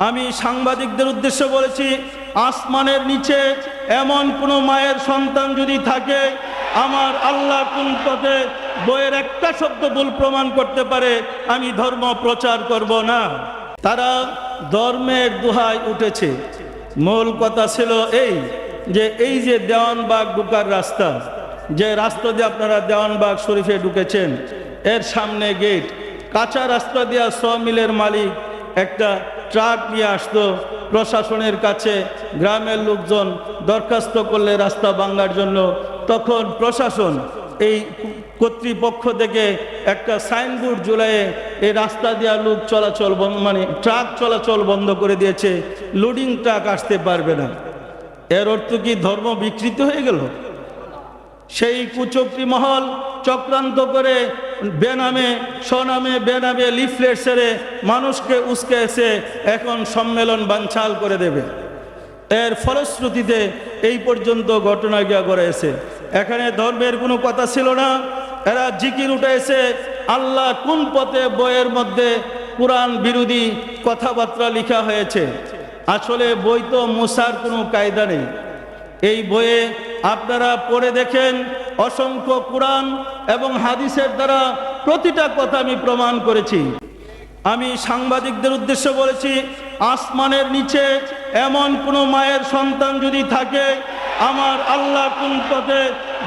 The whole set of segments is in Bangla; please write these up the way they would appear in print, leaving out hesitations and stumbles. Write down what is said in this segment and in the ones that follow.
আমি সাংবাদিকদের উদ্দেশ্যে বলেছি, আসমানের নিচে এমন কোনো মায়ের সন্তান যদি থাকে, আমার আল্লাহ কোন পথে বইয়ের একটা শব্দ ভুল প্রমাণ করতে পারে, আমি ধর্ম প্রচার করব না। তারা ধর্মের দোহায় উঠেছে। মূল কথা ছিল এই যে দেওয়ানবাগ ঢুকার রাস্তা, যে রাস্তা দিয়ে আপনারা দেওয়ানবাগ শরীফে ঢুকেছেন, এর সামনে গেট, কাঁচা রাস্তা দিয়া মিলের মালিক একটা ট্রাক নিয়ে আসতো প্রশাসনের কাছে। গ্রামের লোকজন দরখাস্ত করলে রাস্তা ভাঙার জন্য, তখন প্রশাসন এই কর্তৃপক্ষ থেকে একটা সাইনবোর্ড ঝুলিয়ে এই রাস্তা দেওয়া লোক চলাচল ট্রাক চলাচল বন্ধ করে দিয়েছে, লোডিং ট্রাক আসতে পারবে না। এর অর্থ কি ধর্ম বিকৃত হয়ে গেল? সেই কুচক্রী মহল চক্রান্ত করে বেনামে লিফলেট ছেড়ে মানুষকে উস্কে এসে এখন সম্মেলন বানচাল করে দেবে। এর ফলশ্রুতিতে এই পর্যন্ত ঘটনা গিয়া করেছে। এখানে ধর্মের কোনো কথা ছিল না, এরা জিকির উঠেছে আল্লাহ কোন পথে বইয়ের মধ্যে কোরআন বিরোধী কথাবার্তা লেখা হয়েছে। আসলে বই তো মুসার কোনো কায়দা নেই। এই বইয়ে আপনারা পড়ে দেখেন, অসংখ্য কোরআন এবং হাদিসের দ্বারা প্রতিটা কথা আমি প্রমাণ করেছি। আমি সাংবাদিকদের উদ্দেশ্যে বলেছি, আসমানের নিচে এমন কোনো মায়ের সন্তান যদি থাকে, আমার আল্লাহ কোন পথে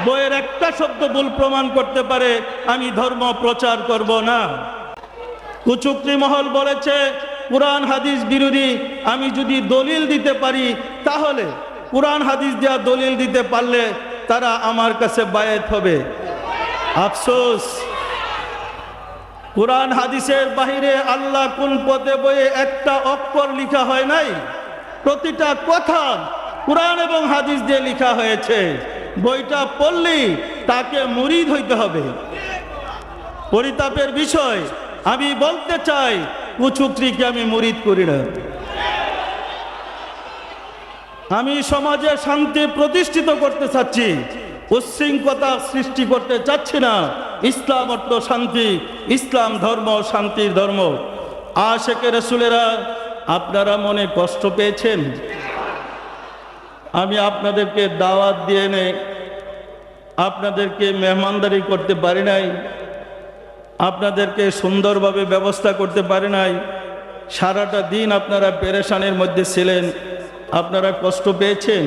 বইয়ের একটা শব্দ ভুল প্রমাণ করতে পারে, আমি ধর্ম প্রচার করব না। কুচক্রী মহল বলেছে কোরআন হাদিস বিরোধী। আমি যদি দলিল দিতে পারি, তাহলে কোরআন হাদিস দেওয়া দলিল দিতে পারলে তারা আমার কাছে বায়াত হবে। আফসোস, কোরআন হাদিসের বাহিরে আল্লাহ কোন পথে বইয়ে একটা অক্ষর লেখা হয় নাই। প্রতিটা কথা কোরআন এবং হাদিস দিয়ে লেখা হয়েছে। বইটা পড়লেই তাকে মুরিদ হইতে হবে। পরিতাপের বিষয়, আমি বলতে চাই কুচক্রীকে আমি মুরিদ করি না। আমি সমাজে শান্তি প্রতিষ্ঠিত করতে চাচ্ছি, উচ্ছৃঙ্খলতা সৃষ্টি করতে চাচ্ছি না। ইসলাম অর্থ শান্তি, ইসলাম ধর্ম শান্তির ধর্ম। আশেকে রাসূলেরা আপনারা মনে কষ্ট পেয়েছেন? আমি আপনাদেরকে দাওয়াত দিয়ে আপনাদেরকে মেহমানদারি করতে পারি নাই, আপনাদেরকে সুন্দরভাবে ব্যবস্থা করতে পারি নাই। সারাটা দিন আপনারা পেরেশানির মধ্যে ছিলেন, আপনারা কষ্ট পেয়েছেন।